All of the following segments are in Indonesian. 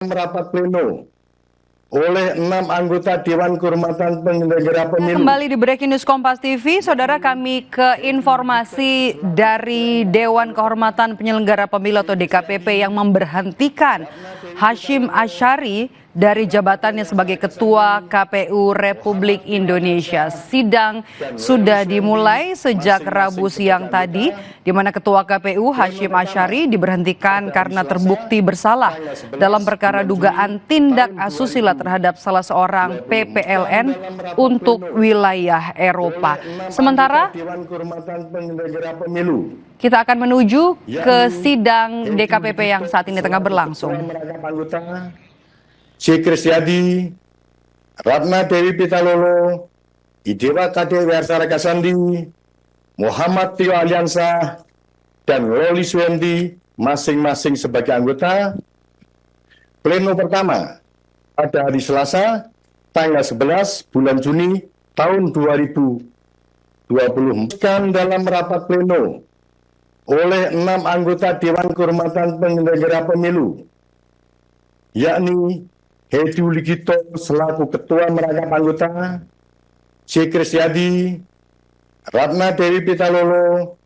Rapat pleno oleh 6 anggota Dewan Kehormatan Penyelenggara Pemilu. Kembali di Breaking News Kompas TV, saudara, kami ke informasi dari Dewan Kehormatan Penyelenggara Pemilu atau DKPP yang memberhentikan Hasyim Asyari dari jabatannya sebagai Ketua KPU Republik Indonesia. Sidang sudah dimulai sejak Rabu siang tadi, di mana Ketua KPU Hasyim Asyari diberhentikan karena terbukti bersalah dalam perkara dugaan tindak asusila terhadap salah seorang PPLN untuk wilayah Eropa. Sementara kita akan menuju ke sidang DKPP yang saat ini tengah berlangsung. C. Kristiadi, Ratna Dewi Pitalolo, Idewa Kade Wersara Kasandi, Muhammad Tio Aliansa, dan Loli Suendi masing-masing sebagai anggota. Pleno pertama pada hari Selasa, tanggal 11 bulan Juni tahun 2020. Dalam rapat pleno oleh 6 anggota Dewan Kehormatan Penyelenggara Pemilu, yakni Hedi Uligito selaku Ketua Merangkap Anggota, C. Kristiadi, Ratna Dewi Pitalolo,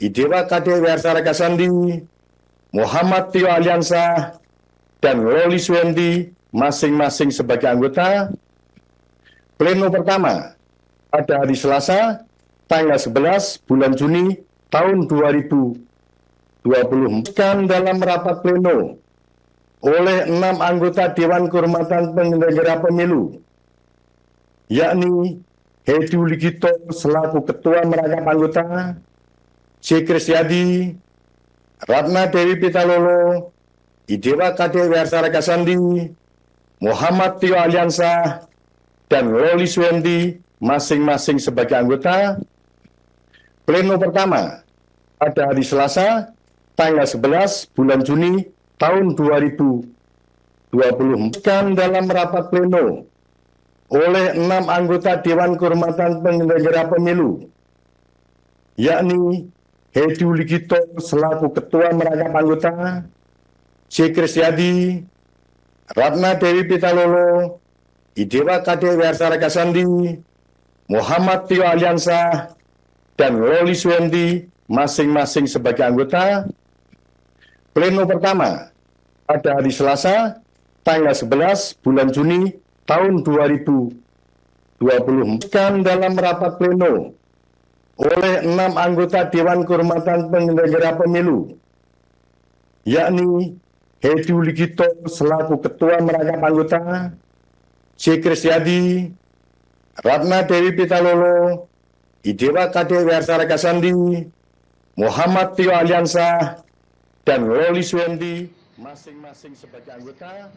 Idewa Kade Wersara Kasandi, Muhammad Tio Aliansa, dan Loli Suendi masing-masing sebagai anggota. Pleno pertama pada hari Selasa, tanggal 11 bulan Juni tahun 2020. Dalam rapat pleno oleh 6 anggota Dewan Kehormatan Penyelenggara Pemilu, yakni Hedi Uligito selaku Ketua Merangkap Anggota, C. Kristiadi, Ratna Dewi Pitalolo, Idewa Kade Wersara Kasandi, Muhammad Tio Aliansa, dan Loli Suendi masing-masing sebagai anggota. Pleno pertama pada hari Selasa, tanggal 11 bulan Juni tahun 2020. Dalam rapat pleno oleh 6 anggota Dewan Kehormatan Penyelenggara Pemilu, yakni Hedi Uligito selaku Ketua Merangkap Anggota, C. Kristiadi, Ratna Dewi Pitalolo, Idewa Kade Wersara Kasandi, Muhammad Tio Aliansa, dan Loli Suendi masing-masing sebagai anggota. Pleno pertama pada hari Selasa, tanggal 11 bulan Juni tahun 2020. Dalam rapat pleno oleh 6 anggota Dewan Kehormatan Penyelenggara Pemilu, yakni Hedi Uligito selaku Ketua Merangkap Anggota, C. Kristiadi, Ratna Dewi Pitalolo, Idewa Kade Wersara Kasandi, Muhammad Tio Aliansa, dan Loli Suendi masing-masing sebagai anggota.